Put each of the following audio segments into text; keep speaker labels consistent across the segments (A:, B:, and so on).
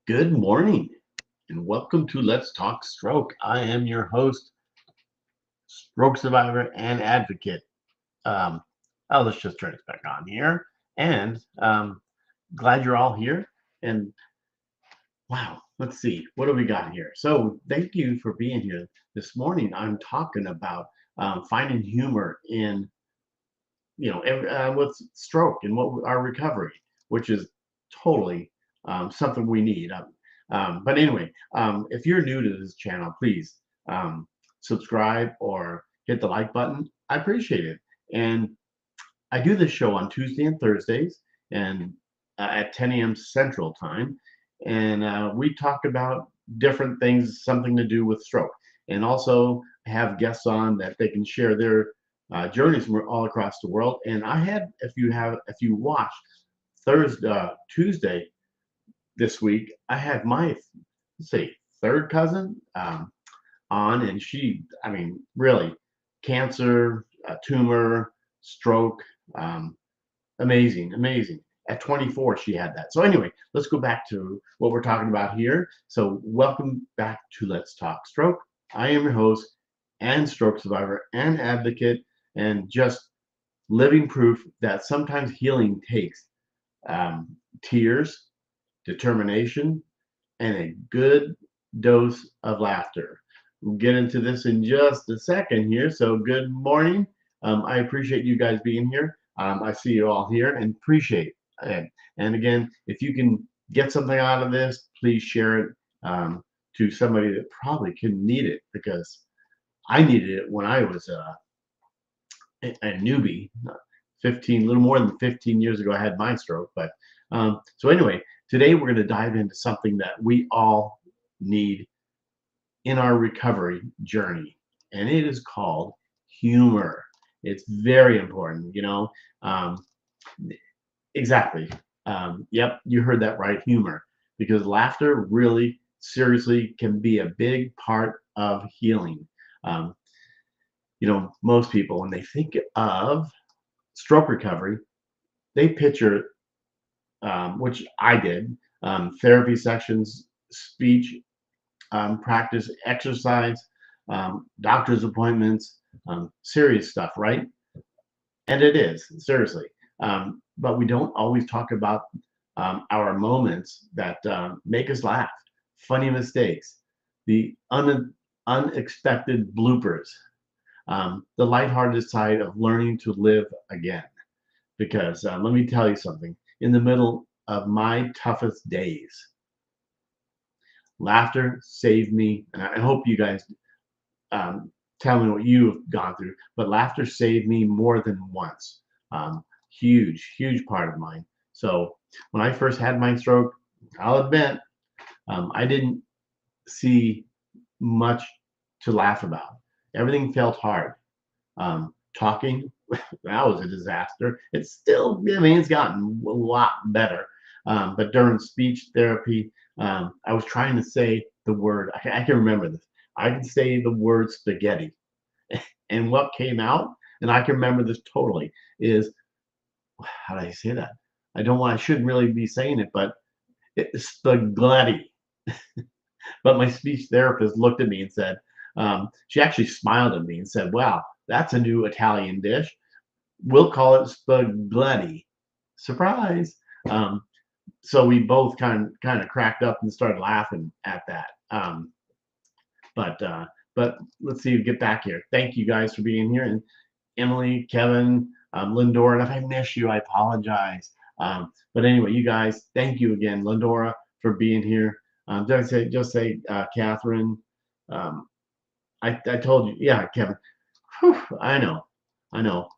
A: Good morning and welcome to Let's Talk Stroke. I am your host, stroke survivor and advocate. Um, let's just turn this back on here. And glad you're all here. And wow, let's see, what do we got here? So, thank you for being here this morning. I'm talking about finding humor in, with stroke and what our recovery, which is totally something we need. But anyway, if you're new to this channel, please subscribe or hit the like button. I appreciate it. And I do this show on Tuesday and Thursdays, and at 10 a.m. Central Time, and we talk about different things, something to do with stroke, and also have guests on that they can share their journeys from all across the world. And I had, if you watched Tuesday this week, I had my, let's say, third cousin on, and she, I mean, really, cancer, tumor, stroke, um, amazing, amazing. At 24, she had that. So anyway, let's go back to what we're talking about here. So welcome back to Let's Talk Stroke. I am your host and stroke survivor and advocate, and just living proof that sometimes healing takes um, tears, determination, and a good dose of laughter. We'll get into this in just a second here. So good morning. I appreciate you guys being here. I see you all here and appreciate it. And again, if you can get something out of this, please share it to somebody that probably can need it, because I needed it when I was a newbie, 15, a little more than 15 years ago. I had my stroke. But so anyway, today we're going to dive into something that we all need in our recovery journey, and it is called humor. It's very important, Um, exactly. Yep, you heard that right, humor, because laughter really, seriously, can be a big part of healing. Um, most people, when they think of stroke recovery, they picture, which I did, therapy sessions, speech, practice, exercise, doctor's appointments, serious stuff, right? And it is, seriously. But we don't always talk about our moments that make us laugh, funny mistakes, the unexpected bloopers, the lighthearted side of learning to live again. Because let me tell you something, in the middle of my toughest days, laughter saved me. And I hope you guys um, tell me what you've gone through, but laughter saved me more than once. Huge, huge part of mine. So when I first had my stroke, I'll admit, I didn't see much to laugh about. Everything felt hard. Talking, that was a disaster. It's still, I mean, it's gotten a lot better. But during speech therapy, I was trying to say the word, I can remember this. I could say the word spaghetti. And what came out, and I can remember this totally, is, how did I say that? I shouldn't really be saying it, but it's spaghetti. But my speech therapist looked at me and said, she actually smiled at me and said, wow, that's a new Italian dish. We'll call it spaghetti. Surprise. Um, so we both kind of cracked up and started laughing at that. But let's see, get back here. Thank you guys for being here, and Emily, Kevin, Lindora, and if I miss you, I apologize. But anyway, you guys, thank you again, Lindora, for being here. Just say, Catherine. Um, I told you, yeah, Kevin. Whew, I know,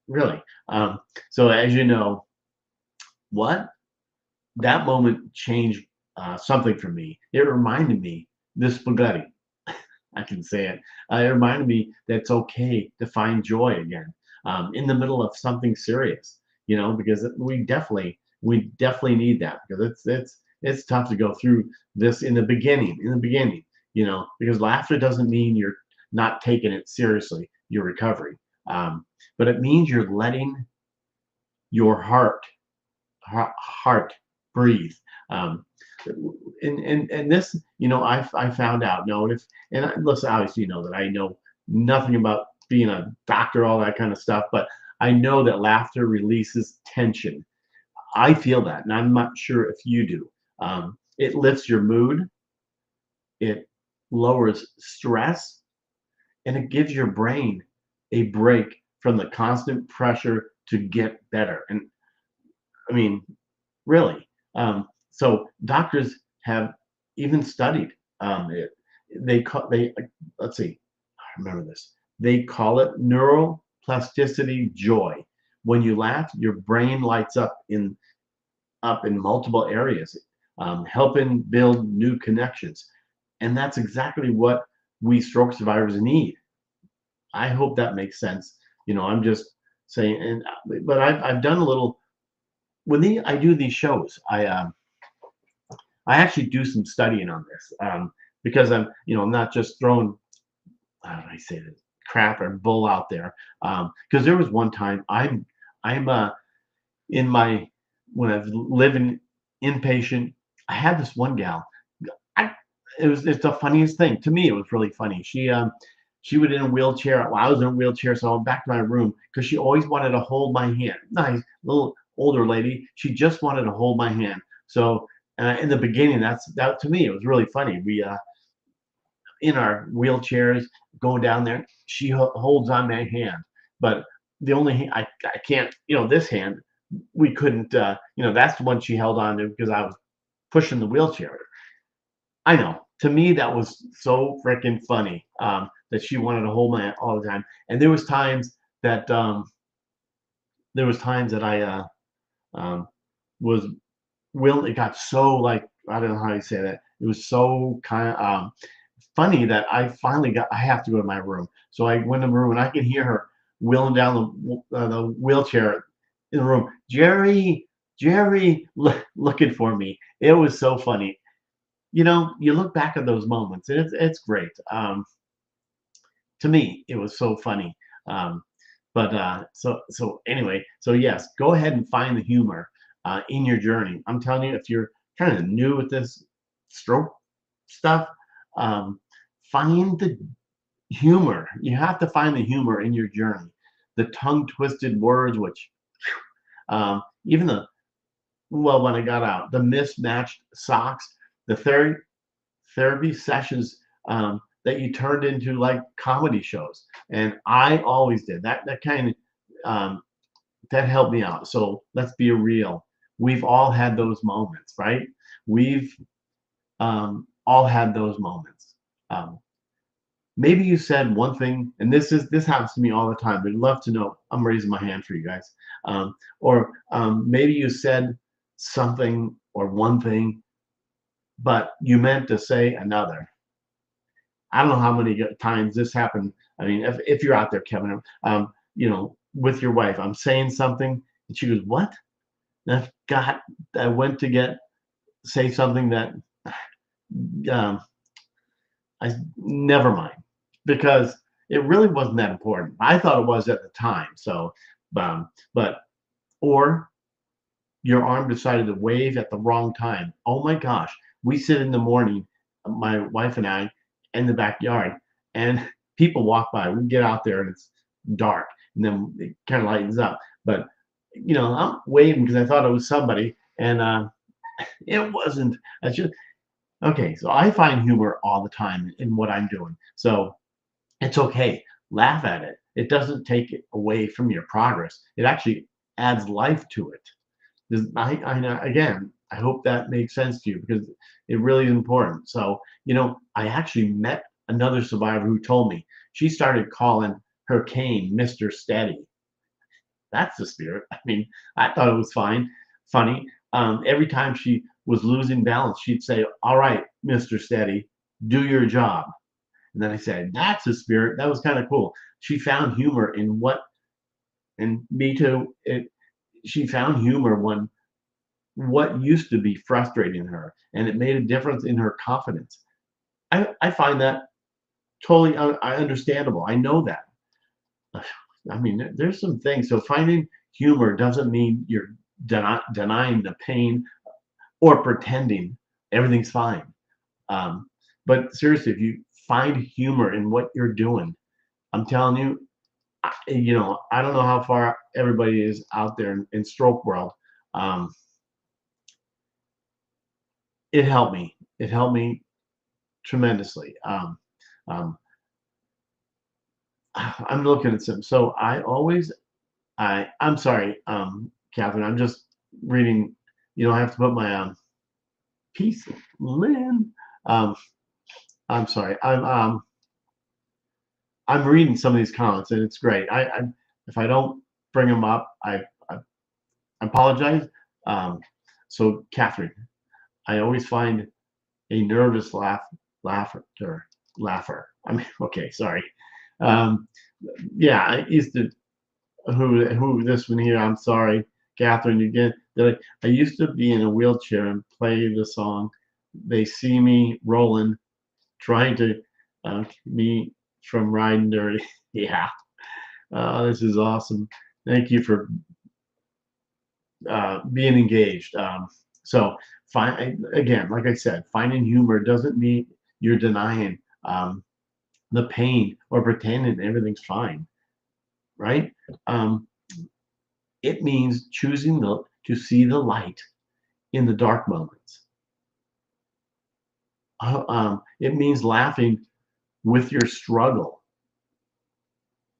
A: really. So as you know, what that moment changed something for me. It reminded me this spaghetti. I can say it. It reminded me that it's okay to find joy again in the middle of something serious. Because we definitely need that, because it's tough to go through this in the beginning. Because laughter doesn't mean you're not taking it seriously, your recovery, but it means you're letting your heart breathe. Um, And this, I found out. No, and if and listen, obviously, that I know nothing about being a doctor, all that kind of stuff, but I know that laughter releases tension. I feel that, and I'm not sure if you do. It lifts your mood, it lowers stress, and it gives your brain a break from the constant pressure to get better. And I mean, really. So doctors have even studied it. They let's see, I remember this. They call it neuroplasticity joy. When you laugh, your brain lights up in multiple areas, helping build new connections. And that's exactly what we stroke survivors need. I hope that makes sense. I'm just saying, but I've done a little I do these shows. I actually do some studying on this, because I'm not just throwing, how do I say this, crap or bull out there. Because there was one time I'm in my when I was living inpatient, I had this one gal. I it's the funniest thing to me. It was really funny. She was in a wheelchair. Well, I was in a wheelchair, so I went back to my room because she always wanted to hold my hand. Nice little older lady. She just wanted to hold my hand. So in the beginning, that to me it was really funny. We in our wheelchairs going down there. She holds on my hand, but the only I can't. This hand we couldn't. That's the one she held on to because I was pushing the wheelchair. I know. To me, that was so freaking funny, that she wanted to hold my hand all the time. And that there was times that I was it got so, like, I don't know how you say that. It was so kind of funny that I have to go to my room. So I went in the room and I could hear her wheeling down the wheelchair in the room. Jerry, Jerry, looking for me. It was so funny. You look back at those moments, and it's great. To me, it was so funny. But so anyway, so yes, go ahead and find the humor in your journey. I'm telling you, if you're kind of new with this stroke stuff, um, find the humor. You have to find the humor in your journey. The tongue twisted words, which even when I got out, the mismatched socks, the therapy sessions that you turned into like comedy shows, and I always did that. That kind of that helped me out. So let's be real. We've all had those moments, right? We've all had those moments. Um, Maybe you said one thing, and this happens to me all the time. I'd love to know. I'm raising my hand for you guys. Or maybe you said something or one thing, but you meant to say another. I don't know how many times this happened. I mean, if you're out there, Kevin, with your wife, I'm saying something, and she goes, "What?" And I went to say something that um, I never mind, because it really wasn't that important. I thought it was at the time. So, but or your arm decided to wave at the wrong time. Oh my gosh, we sit in the morning, my wife and I, in the backyard, and people walk by. We get out there and it's dark, and then it kind of lightens up. But I'm waving because I thought it was somebody, and it wasn't. I just Okay. So I find humor all the time in what I'm doing. So it's okay. Laugh at it. It doesn't take it away from your progress. It actually adds life to it. Again, I hope that makes sense to you because it really is important. So, I actually met another survivor who told me she started calling her cane Mr. Steady. That's the spirit. I mean, I thought it was funny. Every time she was losing balance, she'd say, "All right, Mr. Steady, do your job." And then I said, "That's the spirit." That was kind of cool. She found humor in and me too. She found humor when what used to be frustrating her, and it made a difference in her confidence. I find that totally understandable. I know that. I mean, there's some things. So finding humor doesn't mean you're denying the pain or pretending. everything's fine. Um, but seriously, if you find humor in what you're doing, I'm telling you, I don't know how far everybody is out there in stroke world. Um, it helped me. It helped me tremendously. Um, I'm looking at some. So I'm sorry, Catherine. I'm just reading. I have to put my piece, Lynn. Um, I'm sorry. I'm reading some of these comments, and it's great. If I don't bring them up, I apologize. Um, so, Catherine, I always find a nervous laugher. I mean, okay, sorry. Um, yeah, I used to who this one here. I'm sorry, Catherine. Again, that I used to be in a wheelchair and play the song. They see me rolling, trying to me from riding dirty. Yeah, this is awesome. Thank you for being engaged. So, again, like I said, finding humor doesn't mean you're denying the pain or pretending everything's fine, right? Um, it means choosing to see the light in the dark moments. It means laughing with your struggle,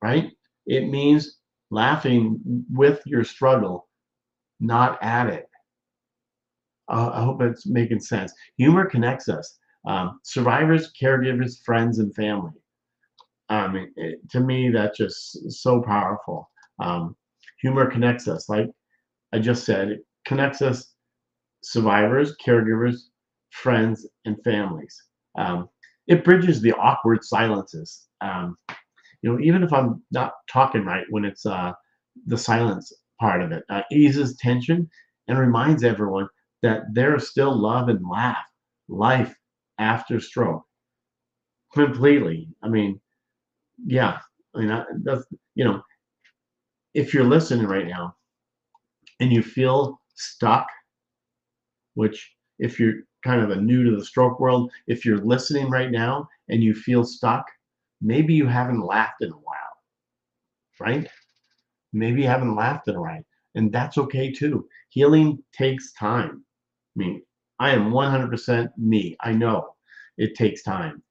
A: right? It means laughing with your struggle, not at it. I hope it's making sense. Humor connects us. Survivors, caregivers, friends, and family. To me, that's just so powerful. Humor connects us. Like I just said, it connects us, survivors, caregivers, friends, and families. It bridges the awkward silences. Even if I'm not talking right when it's the silence part of it, eases tension and reminds everyone that there is still love and life after stroke. Completely. I mean, yeah. That's you know, if you're listening right now and you feel stuck, which if you're kind of a new to the stroke world, if you're listening right now and you feel stuck, maybe you haven't laughed in a while, right? Maybe you haven't laughed in a while, and that's okay too. Healing takes time. I mean, I am 100% me. I know it takes time,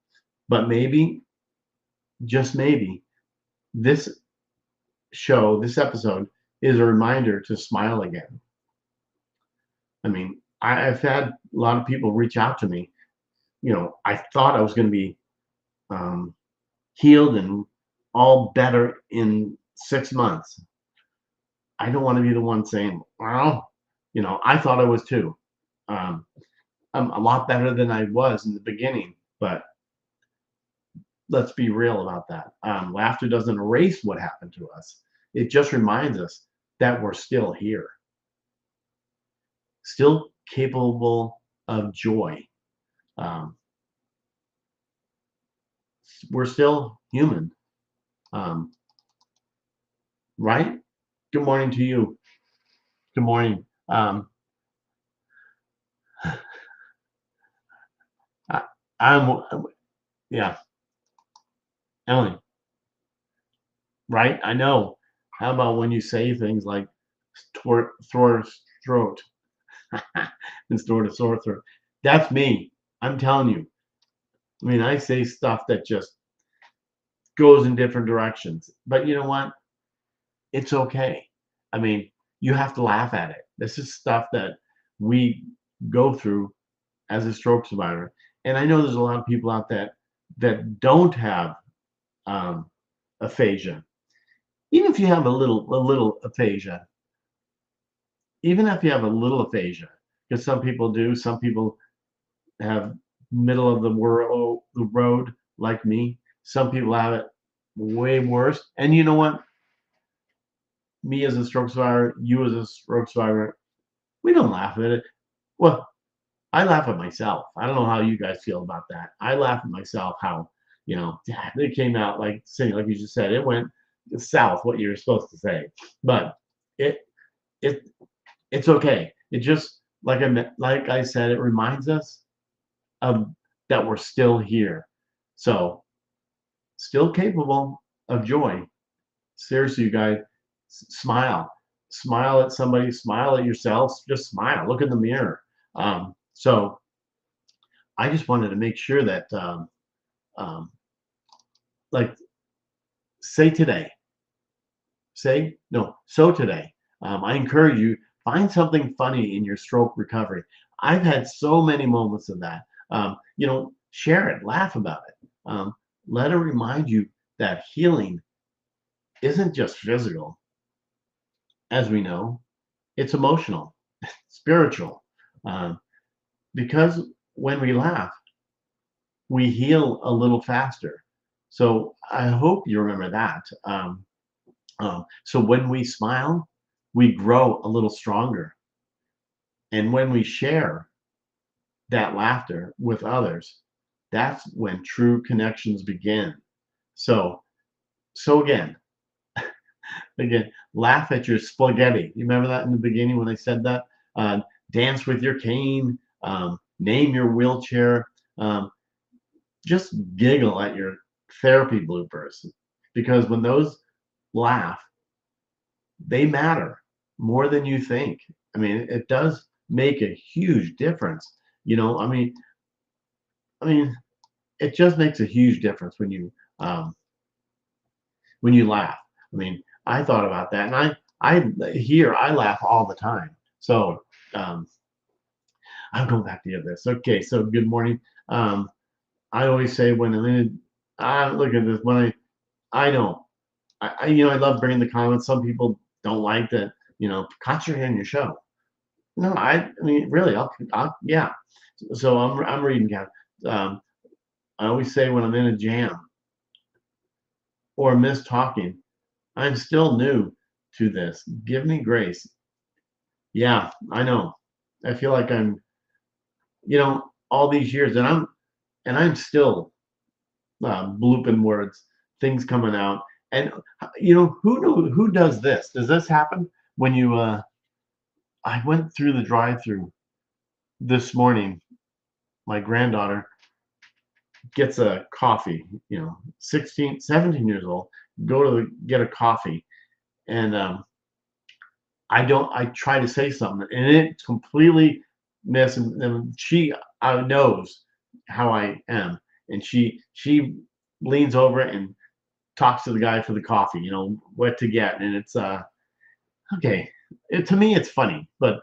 A: but maybe, just maybe, this this episode, is a reminder to smile again. I mean, I've had a lot of people reach out to me. I thought I was going to be um, healed and all better in 6 months. I don't want to be the one saying, well, I thought I was too. Um, I'm a lot better than I was in the beginning, but let's be real about that. Laughter doesn't erase what happened to us. It just reminds us that we're still here, still capable of joy. Um, we're still human, um, right? Good morning to you. Good morning. I, I'm, yeah, Emily, right? I know. How about when you say things like throat instead of sore throat? That's me. I'm telling you. I mean, I say stuff that just goes in different directions. But you know what? It's okay. I mean, you have to laugh at it. This is stuff that we go through as a stroke survivor. And I know there's a lot of people out there that don't have um, aphasia. Even if you have a little aphasia, even if you have a little aphasia, because some people do, some people have middle of the road like me. Some people have it way worse. And you know what? Me as a stroke survivor, you as a stroke survivor, we don't laugh at it. Well, I laugh at myself. I don't know how you guys feel about that. I laugh at myself how, it came out like saying, like you just said, it went south what you were supposed to say. But it it it's okay. It just like I said, it reminds us of that we're still here. So still capable of joy. Seriously, you guys, smile. Smile at somebody, smile at yourself, just smile. Look in the mirror. So I just wanted to make sure that um, like say today, say no, so today. I encourage you, find something funny in your stroke recovery. I've had so many moments of that. Share it, laugh about it. Let it remind you that healing isn't just physical, as we know, it's emotional, spiritual. Um, because when we laugh, we heal a little faster. So I hope you remember that. So when we smile, we grow a little stronger. And when we share that laughter with others, that's when true connections begin. So, so again, laugh at your spaghetti. You remember that in the beginning when I said that? Dance with your cane, name your wheelchair, um, just giggle at your therapy bloopers. Because when those laugh, they matter more than you think. I mean, it does make a huge difference. You know, I mean, it just makes a huge difference um, when you laugh. I mean, I thought about that, and I laugh all the time. So um, I'm going back to this. Okay, so good morning. Um, I always say when I'm in, look at this. When I know, I love bringing the comments. Some people don't like that. Concentrate on your show. No, I mean, really, yeah. So I'm reading. Um, I always say when I'm in a jam or miss talking, I'm still new to this. Give me grace. Yeah, I know. I feel like I'm, all these years, and I'm still blooping words, things coming out. And who does this? Does this happen when you? I went through the drive-through this morning. My granddaughter gets a coffee. 16, 17 years old. Go to get a coffee, and I don't. I try to say something, and it completely miss. And she knows how I am, and she leans over and talks to the guy for the coffee. What to get, and it's okay. To me, it's funny, but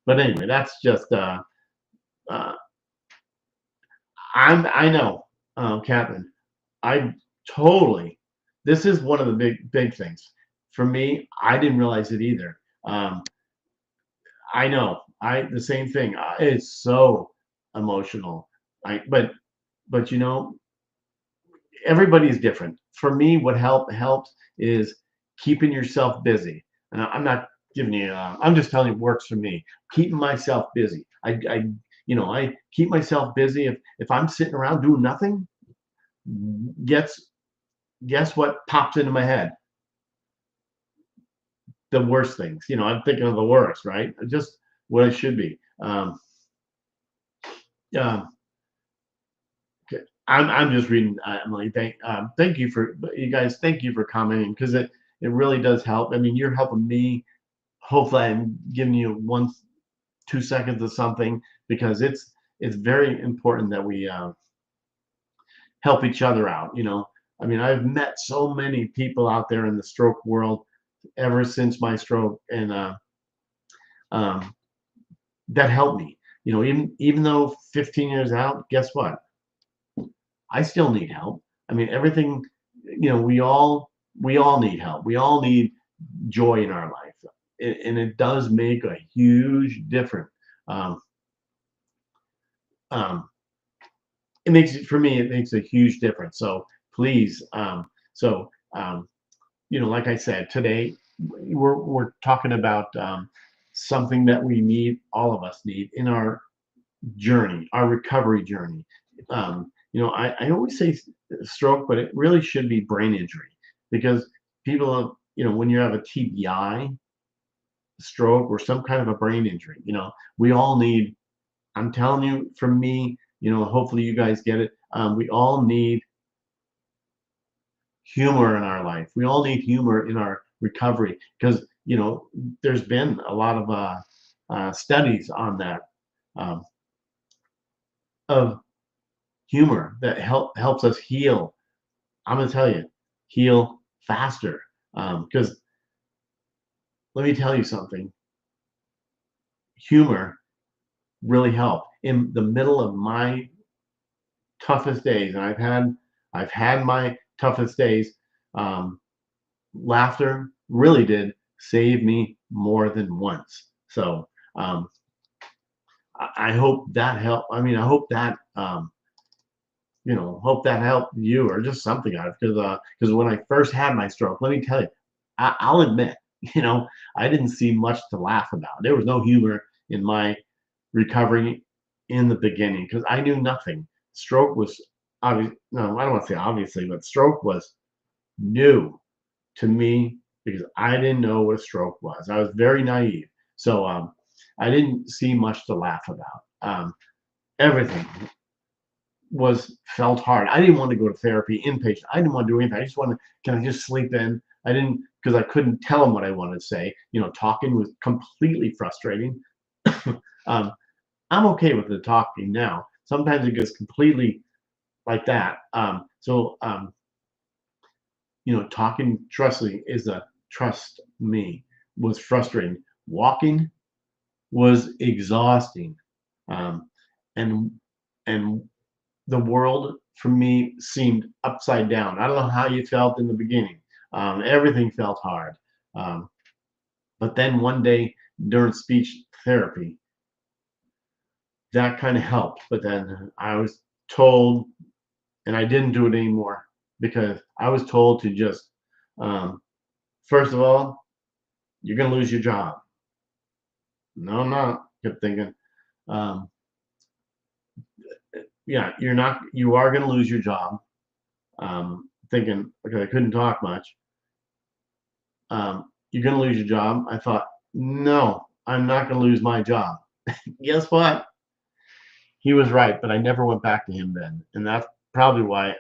A: but anyway, that's just uh, I know, Captain. I totally. This is one of the big things for me. I didn't realize it either. I know. The same thing. It's so emotional. But everybody's different. For me, what helps is keeping yourself busy. And I'm not giving you. I'm just telling you what works for me. Keeping myself busy. I keep myself busy. If I'm sitting around doing nothing, guess guess what pops into my head? The worst things. I'm thinking of the worst, right? Just what it should be. Um, okay. I'm just reading. Emily, thank you for you guys. Thank you for commenting because it really does help. I mean, you're helping me. Hopefully, I'm giving you 2 seconds of something because it's very important that we help each other out. I mean, I've met so many people out there in the stroke world ever since my stroke, and um, that helped me. Even though 15 years out, guess what? I still need help. I mean, everything. We all need help. We all need joy in our life, and it does make a huge difference. Um, um, for me, it makes a huge difference. So please, so like I said, today we're talking about something that we need, all of us need in our journey, our recovery journey. I always say stroke, but it really should be brain injury because people have, when you have a TBI, stroke, or some kind of a brain injury, we all need. I'm telling you, for me, You know, hopefully you guys get it. We all need humor in our life. We all need humor in our recovery because, you know, there's been a lot of studies on that, um, of humor that helps us heal. I'm gonna tell you, heal faster. Because let me tell you something, humor really helped in the middle of my toughest days, and I've had my toughest days. Um, Laughter really did save me more than once. So um, I hope that helped. I mean, I hope that hope that helped you or just something out of it. Because when I first had my stroke, let me tell you, I'll admit, you know, I didn't see much to laugh about. There was no humor in my recovery in the beginning because I knew nothing. Stroke was obvious. No, I don't want to say obviously, but stroke was new to me because I didn't know what a stroke was. I was very naive. So I didn't see much to laugh about. Everything was felt hard. I didn't want to go to therapy inpatient. I didn't want to do anything. I just wanted, can I just sleep in? I didn't, because I couldn't tell them what I wanted to say. You know, talking was completely frustrating. um, I'm okay with the talking now. Sometimes it gets completely like that. You know, talking trustly is a trust me was frustrating. Walking was exhausting. Um, and and the world for me seemed upside down. I don't know how you felt in the beginning. Everything felt hard. Um, but then one day during speech therapy, that kind of helped. But then I was told, and I didn't do it anymore because I was told to just, um, first of all, you're going to lose your job. No, I'm not. Kept thinking, um, yeah, you're not. You are going to lose your job. Thinking, okay, I couldn't talk much. You're going to lose your job. I thought, no, I'm not going to lose my job. Guess what? He was right, but I never went back to him then, and that's probably why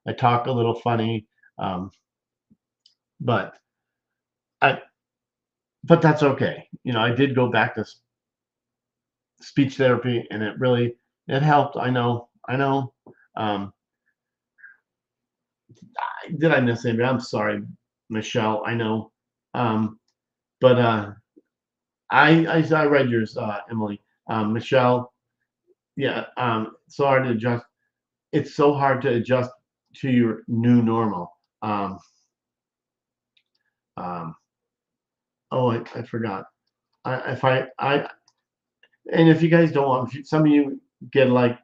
A: I talk a little funny. Um, but I, but that's okay. You know, I did go back to speech therapy, and it helped. I know. I know. Um, did I miss anybody? I'm sorry, Michelle. I know. Um, but I read yours, Emily. Michelle, yeah. So hard to adjust. It's so hard to adjust to your new normal. Um, um, oh, I forgot. If I and if you guys don't want, if some of you get like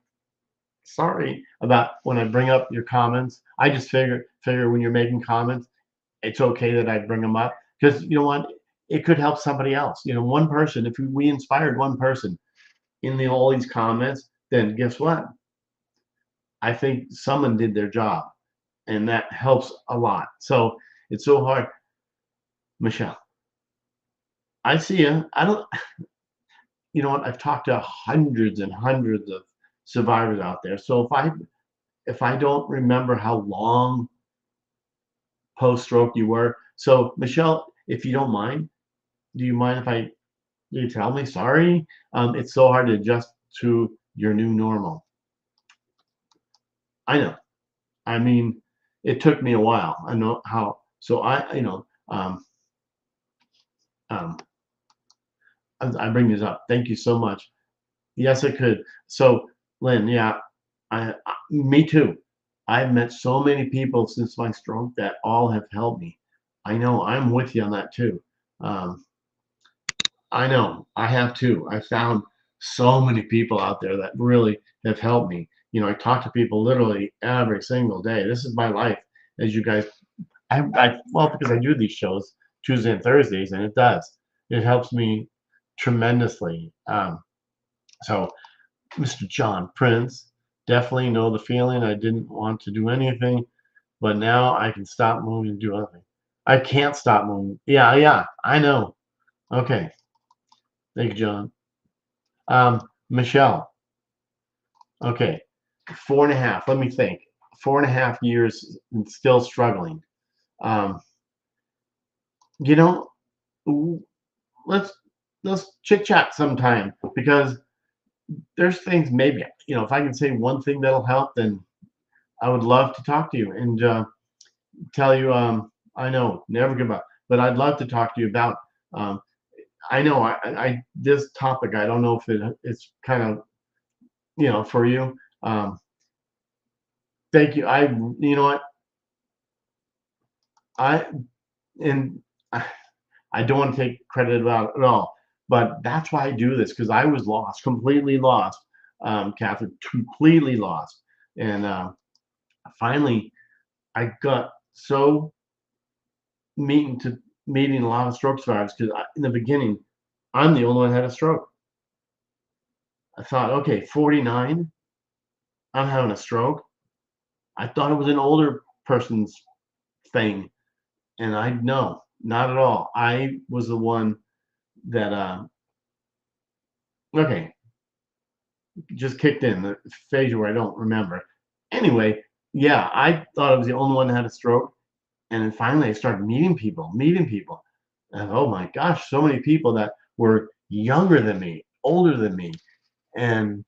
A: sorry about when I bring up your comments. I just figure when you're making comments, it's okay that I bring them up because you know what, it could help somebody else. You know, one person. If we inspired one person in all these comments, then guess what? I think someone did their job, and that helps a lot. So it's so hard, Michelle. I see you. I don't. You know what? I've talked to hundreds and hundreds of survivors out there. So if I don't remember how long post stroke you were, so Michelle, if you don't mind, do you mind if you tell me? Sorry, it's so hard to adjust to your new normal. I know. I mean, it took me a while. I know how. So um, I bring this up. Thank you so much. Yes, I could. So, Lynn, yeah, me too. I've met so many people since my stroke that all have helped me. I know I'm with you on that too. Um, I know I have too. I found so many people out there that really have helped me. You know, I talk to people literally every single day. This is my life, as you guys. Well, because I do these shows Tuesday and Thursdays, and it does. It helps me tremendously. So Mr. John Prince, definitely know the feeling. I didn't want to do anything, but now I can stop moving and do anything. I can't stop moving. Yeah, yeah, I know. Okay, thank you, John. Michelle, Okay, 4.5. Let me think. 4.5 years and still struggling. Um, you know, w- let's let's chit chat sometime because there's things maybe if I can say one thing that'll help, then I would love to talk to you and tell you. I know never give up, but I'd love to talk to you about. Um, I know this topic. I don't know if it's kind of for you. Um, thank you. You know what I and I, I don't want to take credit about it at all, but that's why I do this because I was lost, completely lost, Catherine, completely lost, and finally I got so meeting a lot of stroke survivors because in the beginning I'm the only one that had a stroke. I thought, okay, 49, I'm having a stroke. I thought it was an older person's thing, and I no, not at all. I was the one that okay, just kicked in the phase where I don't remember. Anyway, yeah, I thought I was the only one that had a stroke, and then finally I started meeting people, and oh my gosh, so many people that were younger than me, older than me, and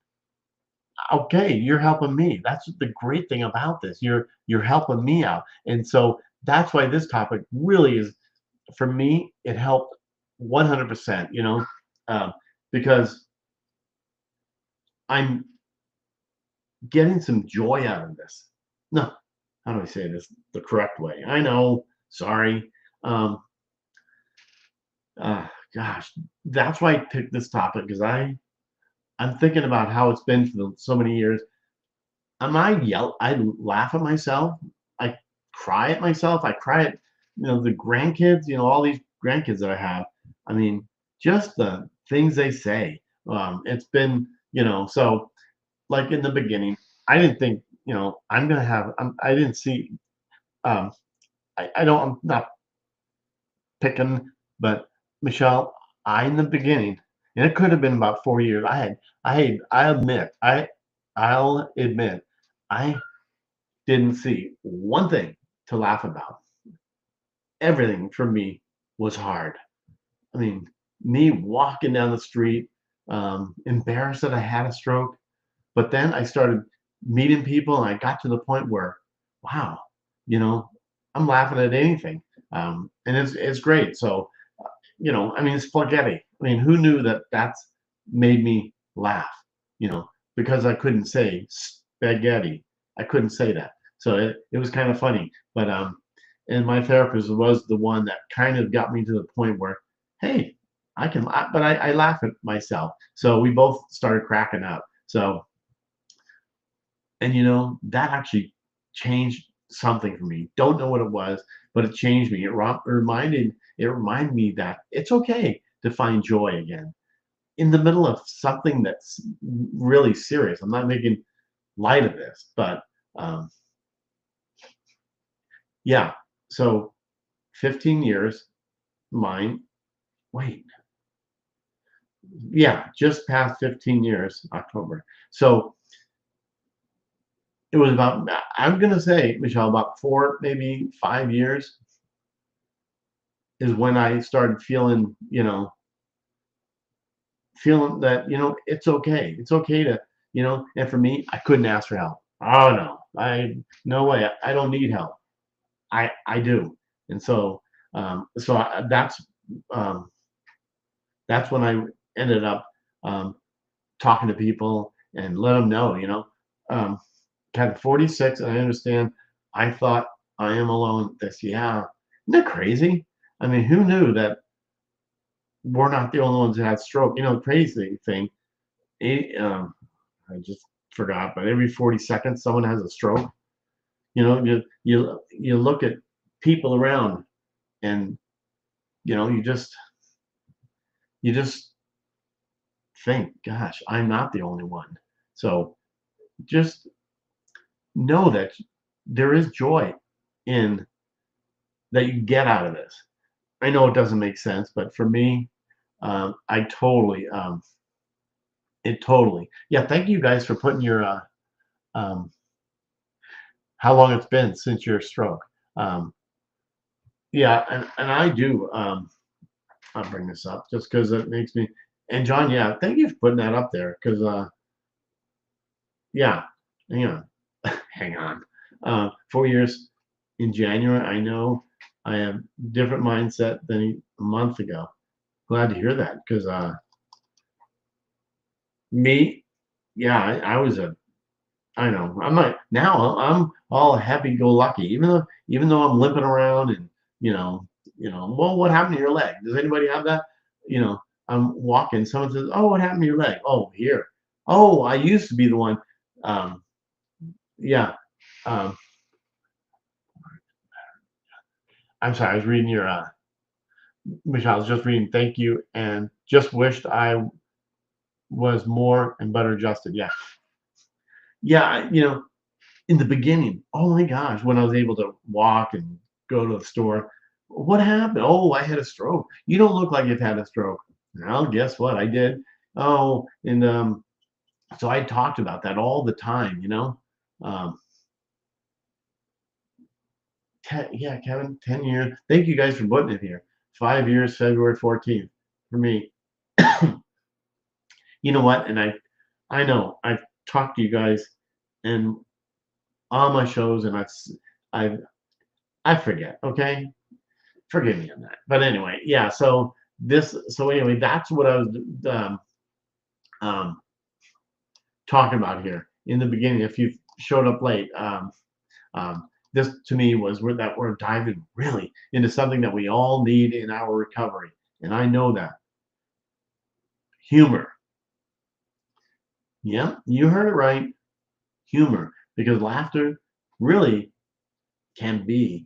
A: okay, you're helping me. That's the great thing about this. You're helping me out, and so that's why this topic really is for me. It helped 100%. Um, because I'm getting some joy out of this. No, how do I say this the correct way? I know. Sorry. Um, gosh, that's why I picked this topic because I'm thinking about how it's been for so many years. I laugh at myself. I cry at myself. I cry at the grandkids. All these grandkids that I have. I mean, just the things they say. It's been so like in the beginning, I didn't think I'm gonna have. I didn't see. Um, I don't. I'm not picking, but Michelle, in the beginning, and it could have been about 4 years. I'll admit, I didn't see one thing to laugh about. Everything for me was hard. I mean, me walking down the street, embarrassed that I had a stroke, but then I started meeting people, and I got to the point where, wow, you know, I'm laughing at anything, and it's great. So, I mean, spaghetti. I mean, who knew that that's made me laugh? You know, because I couldn't say spaghetti. I couldn't say that. So it was kind of funny. But and my therapist was the one that kind of got me to the point where, hey, I can laugh, but I laugh at myself. So we both started cracking up. So and that actually changed something for me. Don't know what it was, but it changed me. It reminded me that it's okay to find joy again in the middle of something that's really serious. I'm not making light of this, but um, yeah. So 15 years, mine. Wait, yeah, just past 15 years, October. So it was about. I'm gonna say, Michelle, about 4, maybe 5 years is when I started feeling that, it's okay. It's okay to, and for me, I couldn't ask for help. Oh no, no way. I don't need help. I do. And um, that's when I ended up um, talking to people and let them know, um, at 46, and I understand. I thought I am alone. Yeah, isn't that crazy? I mean, who knew that we're not the only ones that had stroke. The crazy thing, I just forgot, but every 40 seconds someone has a stroke. You look at people around, and you just think, gosh, I'm not the only one. So just know that there is joy in that you get out of this. I know it doesn't make sense, but for me, I totally It totally. Yeah, thank you guys for putting your um, how long it's been since your stroke. Um, yeah, and I do. I'll bring this up just because it makes me. And John, yeah, thank you for putting that up there because yeah, hang on, hang on. 4 years in January. I know I have different mindset than a month ago. Glad to hear that because me, yeah, I was a I know. I'm not now. I'm all happy-go-lucky, even though I'm limping around and Well, what happened to your leg? Does anybody have that? You know, I'm walking. Someone says, "Oh, what happened to your leg?" Oh, here. Oh, I used to be the one. Um, yeah. Um, I'm sorry. I was reading your Michelle. I was just reading. Thank you, and just wished I was more and better adjusted. Yeah, yeah. In the beginning, oh my gosh, when I was able to walk and go to the store, what happened? Oh, I had a stroke. You don't look like you've had a stroke. Well, guess what? I did. Oh, and so I talked about that all the time. Um, yeah, Kevin, 10 years. Thank you guys for putting it here. 5 years, February 14th for me. You know what? And I know I've talked to you guys and on my shows, and I've, I forget. Okay, forgive me on that. But anyway, yeah. So anyway, that's what I was um, um, talking about here in the beginning. If you showed up late, this to me was where that we're diving really into something that we all need in our recovery, and I know that humor. Yeah, you heard it right, humor, because laughter really can be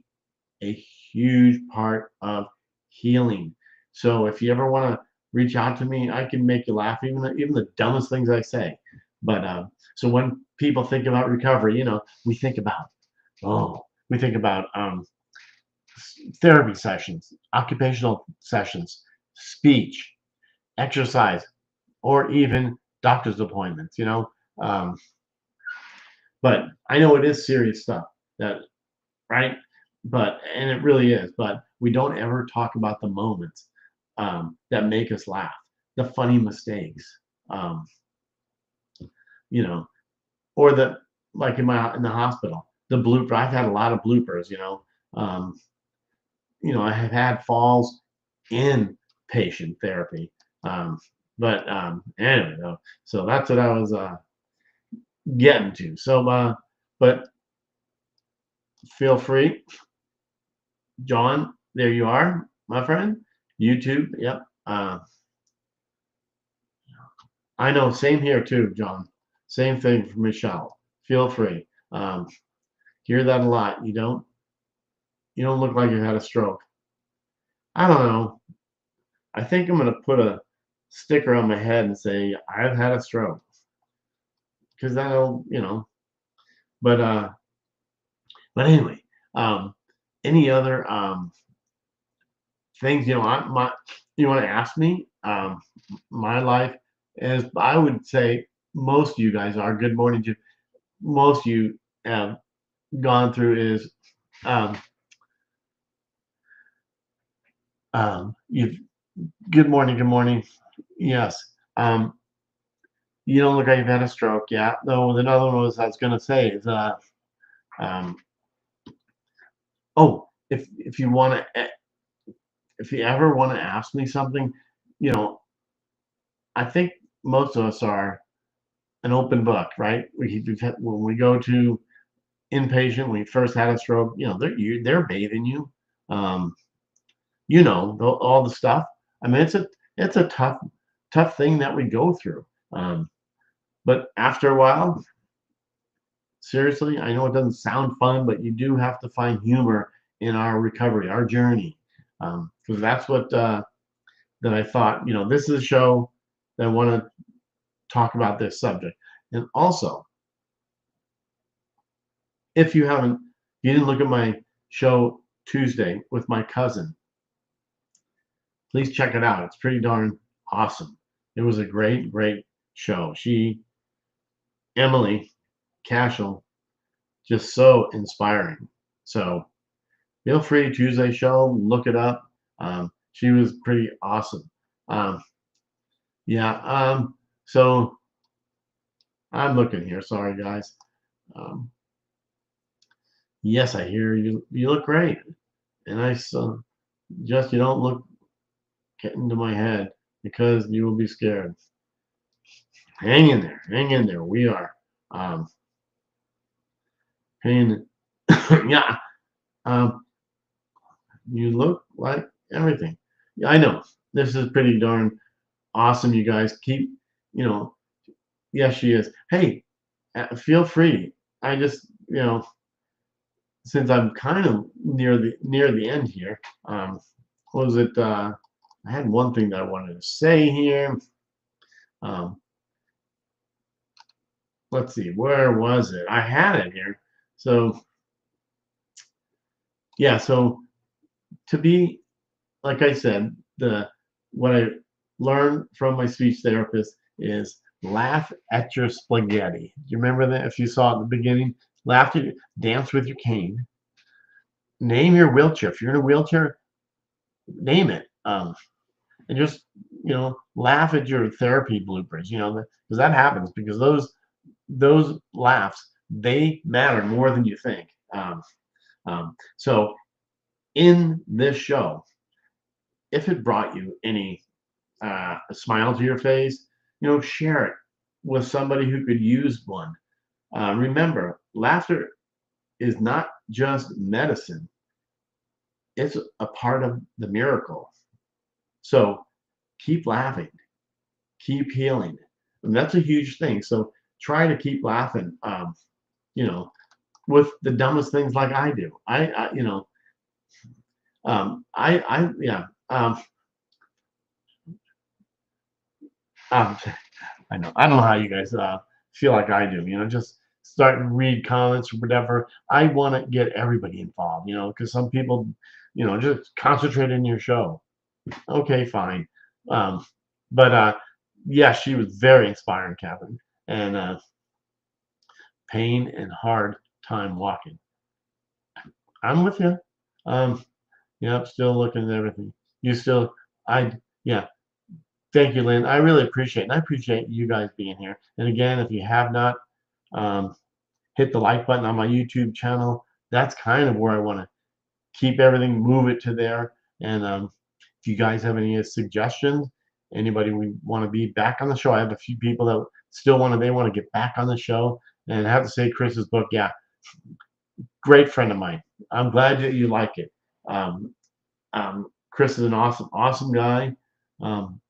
A: a huge part of healing. So if you ever want to reach out to me, I can make you laugh, even the dumbest things I say. But so when people think about recovery, we think about we think about therapy sessions, occupational sessions, speech, exercise, or even doctor's appointments. Um, but I know it is serious stuff. That right? And it really is. But we don't ever talk about the moments that make us laugh, the funny mistakes, um, you know, or the like in the hospital, the blooper. I've had a lot of bloopers. Um, I have had falls in patient therapy. Um, but anyway, though, so that's what I was getting to. So, but feel free, John. There you are, my friend. YouTube. Yep. I know. Same here too, John. Same thing for Michelle. Feel free. Hear that a lot. You don't look like you had a stroke. I don't know. I think I'm gonna put a sticker on my head and say I've had a stroke because that'll. But anyway, um, any other things you want to ask me? My life, as I would say, most of you guys are. Good morning to most of you have gone through is um, you. Good morning. Good morning. Yes. Um, you don't look like you've had a stroke. Yeah. Though another one was I was going to say is um, if you want to if you ever want to ask me something, you know, I think most of us are an open book, right? When we go to inpatient, when we first had a stroke, they're bathing you, um, all the stuff. I mean, it's a tough thing that we go through. But after a while, seriously, I know it doesn't sound fun, but you do have to find humor in our recovery, our journey, because that's what that I thought. This is a show that I want to talk about this subject. And also, if you didn't look at my show Tuesday with my cousin, please check it out. It's pretty darn awesome. It was a great show. Emily Cashel, just so inspiring. So feel free, Tuesday show, look it up. She was pretty awesome. Um, yeah. So I'm looking here. Sorry, guys. Um, yes, I hear you. You look great, and I just you don't look get into my head because you will be scared. Hang in there. Hang in there. We are. Um, hang. Yeah. Um, you look like everything. Yeah, I know. This is pretty darn awesome. You guys keep, you know. Yes, she is. Hey, feel free. I just, since I'm kind of near the end here, what was it? I had one thing that I wanted to say here. Um, let's see, where was it? I had it here. So yeah, so to be, like I said, the what I learned from my speech therapist is laugh at your spaghetti. Do you remember that? If you saw it at the beginning, dance with your cane. Name your wheelchair. If you're in a wheelchair, name it. And just laugh at your therapy bloopers. Because that happens. Because those laughs, they matter more than you think. So in this show, if it brought you any smile to your face, share it with somebody who could use one. Remember, laughter is not just medicine, it's a part of the miracle. So keep laughing, keep healing. And that's a huge thing. So try to keep laughing, you know, with the dumbest things like I do. Yeah. Um, I know. I don't know how you guys feel like I do. Just start and read comments or whatever. I want to get everybody involved. Because some people, just concentrate in your show. Okay, fine. Um, but yeah, she was very inspiring, Catherine, and pain and hard time walking. I'm with you. Um, yeah, I'm still looking at everything. You still, yeah. Thank you, Lynn. I really appreciate it. And I appreciate you guys being here. And again, if you have not um, hit the like button on my YouTube channel, that's kind of where I want to keep everything, move it to there. And if you guys have any suggestions, anybody we want to be back on the show, I have a few people that they want to get back on the show. And I have to say, Chris's book, yeah, great friend of mine. I'm glad that you like it. Um, Chris is an awesome guy. Um,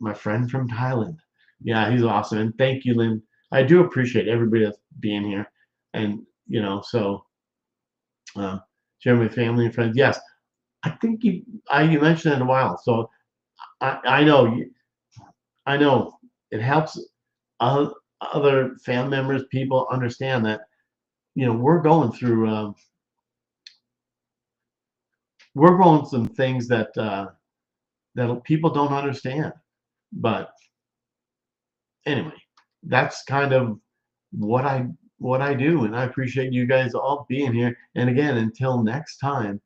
A: my friend from Thailand. Yeah, he's awesome. And thank you, Lynn. I do appreciate everybody that's being here. And, so sharing with family and friends. Yes, I think you mentioned it in a while. So I know I know it helps other family members, people understand that, we're going through some things that people don't understand. But anyway, that's kind of what I do, and I appreciate you guys all being here. And again, until next time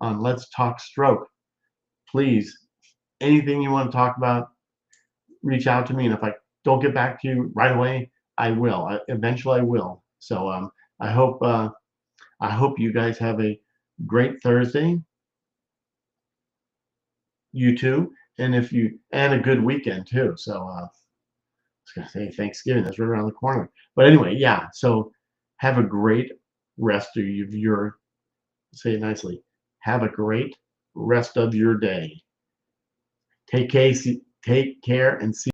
A: on Let's Talk Stroke, please, anything you want to talk about, reach out to me. And if I don't get back to you right away, I will. Eventually, I will. So I hope I hope you guys have a great Thursday. You too, and a good weekend too. So was gonna say Thanksgiving. That's right around the corner. But anyway, yeah. So have a great rest of your say it nicely. Have a great rest of your day. Take care and see.